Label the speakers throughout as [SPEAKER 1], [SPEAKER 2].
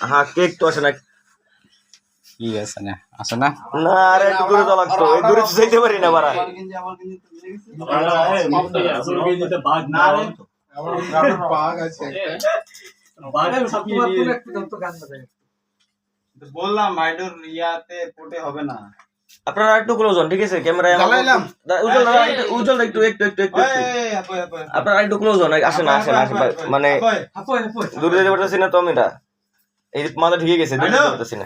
[SPEAKER 1] হ্যাঁ কেক তো আসে না
[SPEAKER 2] কি আছে না আসে না
[SPEAKER 1] না আরে একটু দূরে যাওয়া লাগতো এই দূরে যেতে পারি না বাড়া
[SPEAKER 3] বললাম মাইডোর ইয়াতে পোটে হবে না
[SPEAKER 1] আপনারা একটু ক্লোজ হন ঠিক আছে ক্যামেরায় উজ্জ্বল একটু আপনারা একটু ক্লোজ হন আসেন মানে দূরে যেতে পারতেছি না তো আমি এটা এই মাথা ঢুকে গেছে দূরে যেতে পারতেছি না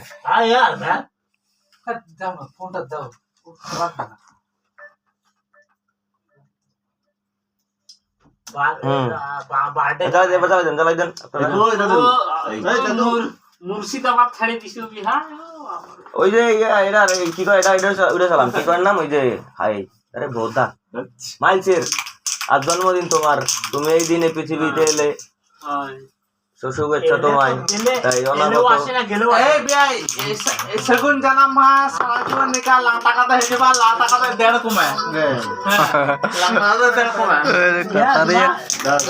[SPEAKER 4] মুর্শিদাবাদ ছাড়ি দিছিল বিহার
[SPEAKER 1] ওই যে এটা কি কয় এটা এটা সালাম কি কয় নাম ওই যে হাই আরে বোধা মাইলসের আজ জন্মদিন তোমার তুমি এই দিনে পৃথিবীতে এলে শুভেচ্ছা তোমায় তাই
[SPEAKER 3] সেগুন জানাম মা সারা জীবন নিকা লাটা কাটা হেঁটে বা লাটা কাটা দেড় কমায় দেড় কমায়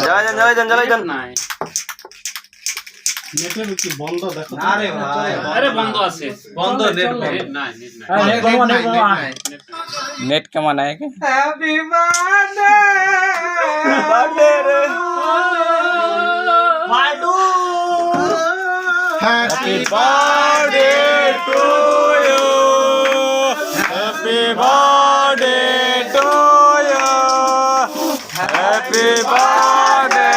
[SPEAKER 1] যাই
[SPEAKER 3] নেটের কি বন্ধ দেখো
[SPEAKER 4] আরে ভাই আরে বন্ধ আছে
[SPEAKER 3] বন্ধ নেট
[SPEAKER 4] নাই
[SPEAKER 2] नेट কেমন আয় কে
[SPEAKER 3] হ্যাপি বার্থডে
[SPEAKER 1] বার্থডে
[SPEAKER 4] মাইডু
[SPEAKER 2] happy birthday to you happy birthday to you happy birthday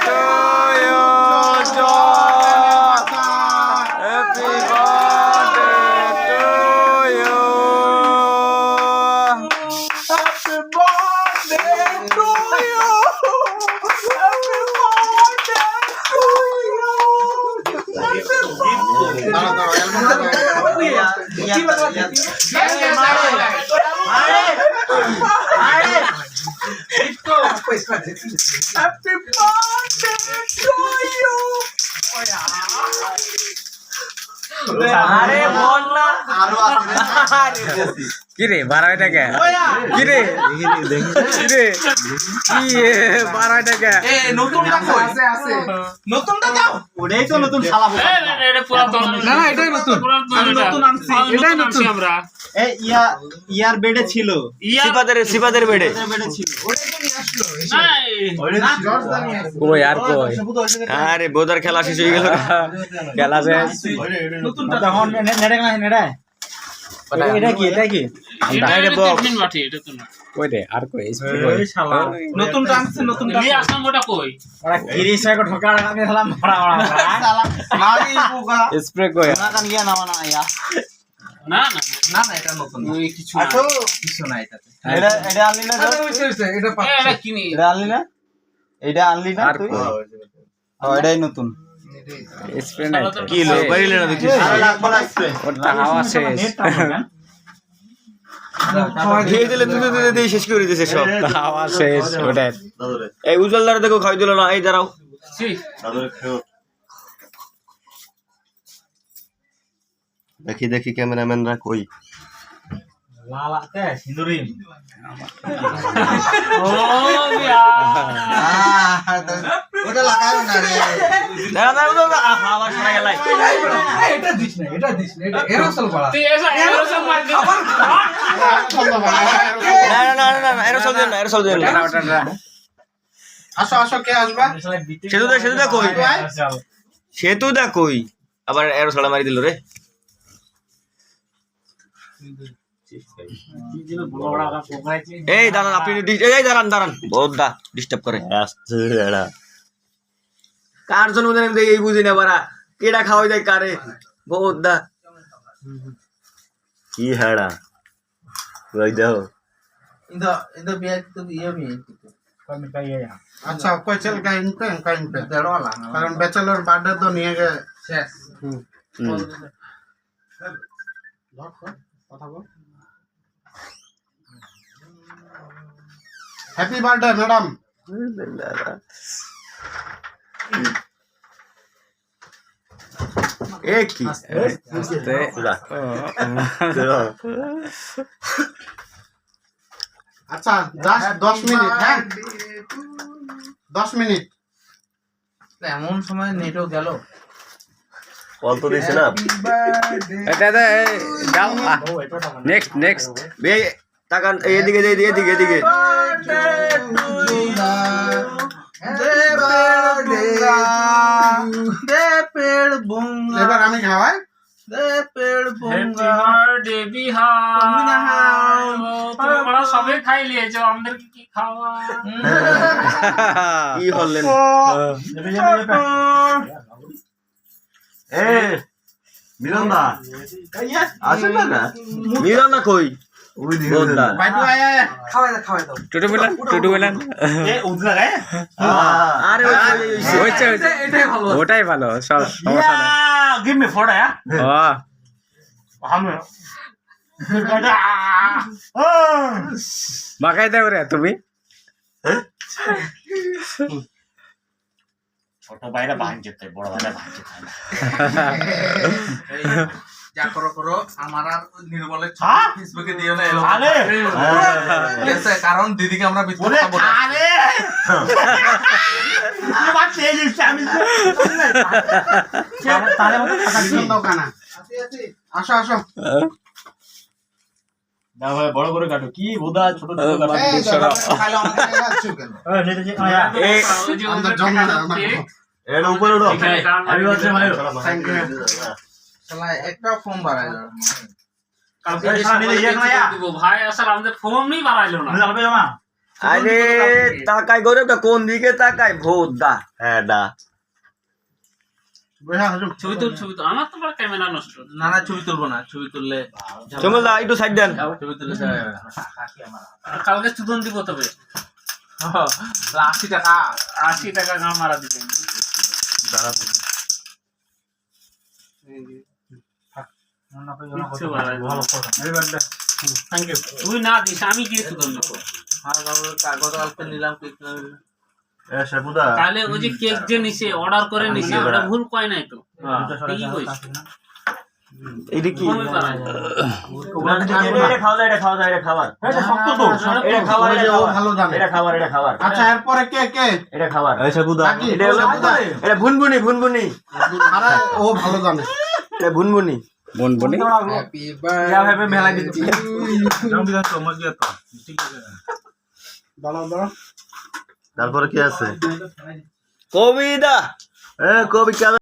[SPEAKER 2] to you happy birthday to you
[SPEAKER 3] happy birthday to you happy birthday happy birthday to you
[SPEAKER 1] আরে বল না
[SPEAKER 2] কি রে 12 টাকা কি রে কি রে কি 12 টাকা
[SPEAKER 3] এ নতুনটা কই আছে নতুনটা দাও ওটাই তো নতুন শালা
[SPEAKER 4] এটা পুরাতন
[SPEAKER 3] না না এটাই নতুন আমি নতুন আনছি
[SPEAKER 4] এটাই নতুন আমরা
[SPEAKER 3] এ ইয়ার বেডে ছিল
[SPEAKER 1] সিপাদের বেডে
[SPEAKER 3] বেডে ছিল ওটাই তো নিয়ে আসলো
[SPEAKER 4] নাই
[SPEAKER 3] জর্জ দা নিয়ে আসলো
[SPEAKER 2] কই আর কই
[SPEAKER 1] আরে বোদার খেলা শেষ হয়ে গেল
[SPEAKER 2] খেলা শেষ
[SPEAKER 3] নতুনটা তখন নেড়ে না নেড়ে এটা কি
[SPEAKER 4] এটা দেখবেন মাটি এটা তো না
[SPEAKER 2] কই রে আর কই স্প্রে কই
[SPEAKER 3] শালা নতুনটা আনছে নতুনটা
[SPEAKER 4] নিয়ে আসলাম ওটা কই
[SPEAKER 3] ওরা গিরিশ এক ঠোকা লাগাকে খেলাম মারা শালা মারি পোকা
[SPEAKER 2] স্প্রে কই
[SPEAKER 3] না কান গিয়া না না ইয়া
[SPEAKER 4] না
[SPEAKER 3] এটা নতুন কিছু না কিছু না এটাতে
[SPEAKER 1] এটা আনলি না
[SPEAKER 3] এটা
[SPEAKER 4] এটা কিনি
[SPEAKER 1] এটা আনলি না এটা আনলি না
[SPEAKER 2] আর
[SPEAKER 1] তুই
[SPEAKER 2] কই
[SPEAKER 1] এটাই নতুন
[SPEAKER 2] স্প্রে নাই
[SPEAKER 1] কি লো বাইরে না দেখছিস
[SPEAKER 3] আরে লাগবা লাগছে
[SPEAKER 2] ওটা হাওয়া শেষ
[SPEAKER 1] খেয়ে দিলে তুই শেষ করে দিয়েছে সব
[SPEAKER 2] হাওয়া শেষ ওটা
[SPEAKER 1] এই উজ্জ্বল দ্বারা দেখো খাই দিল না এই দাঁড়াও
[SPEAKER 4] ছি
[SPEAKER 1] দেখি ক্যামেরাম্যানরা কই
[SPEAKER 3] লালাতে সিন্দুরি
[SPEAKER 4] ও বিয়া
[SPEAKER 3] ওটা লাগাও না রে
[SPEAKER 1] দাঁড়া হাওয়া শোনা গেল
[SPEAKER 3] এটা দিস না এটা এরোসল বলা
[SPEAKER 4] তুই এরোসল মার দে
[SPEAKER 1] না এরোসল দেন না
[SPEAKER 3] আসো কে আসবা
[SPEAKER 1] সেতুদা কই আবার এরোসল মারি দিল রে এই দাঁড়ান আপনি এই দাঁড়ান বহুত দা ডিস্টার্ব করে কার জন্মদিন আমি এই বুঝি না বারা কেডা খাওয়াই যায় কারে বহুত দা কি হাড়া ওই দাও
[SPEAKER 3] इधर भी तो ये भी कम का ये अच्छा कोई चल का इनका इन पे देड़ो वाला कारण बैचलर बर्थडे तो नहीं है शेष हैप्पी बर्थडे मैडम
[SPEAKER 1] एक की
[SPEAKER 3] अच्छा 10 मिनट है 10 मिनट এমন সময় নেটও গেল
[SPEAKER 1] কল তো দিছে না
[SPEAKER 2] এটা যাও নেক্সট নেক্সট
[SPEAKER 1] বে তাকান এদিকে এদিকে এদিকে
[SPEAKER 3] এবার আমি খাওয়াই
[SPEAKER 4] হ্যাপি বার্থডে বিহার তোমরা সবে খাই লিয়েছো আমাদেরকে কি খাওয়া
[SPEAKER 1] কি হলেন
[SPEAKER 5] মিলন দা আসেন না
[SPEAKER 1] মিলন না কই বলদা
[SPEAKER 2] টুটু মিলান
[SPEAKER 1] আরে
[SPEAKER 2] হয়েছে ওটাই ভালো সব সমস্যা নাই
[SPEAKER 5] give me photo ya
[SPEAKER 2] মাখাই দাও রে তুমি
[SPEAKER 5] ছোট ভাইরা ভাঙছে বড় ভাইরা ভাঙছে
[SPEAKER 3] যা করো আমার আর নির্মলে ফেসবুকে দিও না
[SPEAKER 5] আরে
[SPEAKER 3] কারণ দিদিকে আমরা বিস্কুট খাবো না
[SPEAKER 5] আরে বাত এই যে আমি তারে মত কথা কি
[SPEAKER 3] দোকানা আসো আসো
[SPEAKER 5] না ভাই বড় করে কাটো কি বোদা ছোট ছোট কাটো
[SPEAKER 3] খাইলো আমাকে যাচ্ছো কেন
[SPEAKER 1] এই
[SPEAKER 3] আমরা জন্ম না
[SPEAKER 5] এর উপরে উঠো আমি বলছি ভাই
[SPEAKER 3] থ্যাংক ইউ শালা একটা ফর্ম বাড়াইলো
[SPEAKER 4] কালকে দিব ভাই আসলে আমাদের ফর্ম নেই বাড়াইলো না
[SPEAKER 5] যাবে জামা
[SPEAKER 1] আরে তাকাই গরিবটা কোন দিকে তাকাই ভোদা হ্যাঁ দা
[SPEAKER 4] ছবি তুল আমার তো আবার ক্যামেরা নষ্ট
[SPEAKER 3] না না ছবি তুলবো না ছবি তুললে
[SPEAKER 1] চমল দা একটু সাইড দেন
[SPEAKER 3] ছবি তুললে
[SPEAKER 4] কালকে সুদন দিব তবে
[SPEAKER 3] 80 টাকা
[SPEAKER 4] 80 টাকা গাম মারা দিবেন
[SPEAKER 5] থ্যাংক ইউ
[SPEAKER 4] তুই না দিস আমি গিয়ে সুদন নেবো
[SPEAKER 3] কাগজ কালকে নিলাম কেক
[SPEAKER 5] এ শেপুদা
[SPEAKER 4] তাহলে ওই যে কেক যে নিছে অর্ডার করে নিছে ওটা ভুল কয় নাই তো ঠিকই কইছে
[SPEAKER 1] এইটা কি
[SPEAKER 4] কমই বাড়ায়
[SPEAKER 1] এটা খাওয়া যায় এটা খাবার
[SPEAKER 5] এটা শক্ত তো
[SPEAKER 1] এটা খাবার
[SPEAKER 3] ভালো জানে
[SPEAKER 1] এটা খাবার
[SPEAKER 3] আচ্ছা এরপরে কে
[SPEAKER 1] এটা খাবার
[SPEAKER 5] এ শেপুদা
[SPEAKER 1] এটা হলো এটা ভুনভুনি
[SPEAKER 3] আরে ও ভালো জানে
[SPEAKER 1] এটা ভুনভুনি
[SPEAKER 2] বনবনি
[SPEAKER 3] হ্যাপি বার্থডে মেলা দিচ্ছি দাঁড়াও
[SPEAKER 5] তারপরে কি আছে
[SPEAKER 1] কবিতা
[SPEAKER 5] এ কবি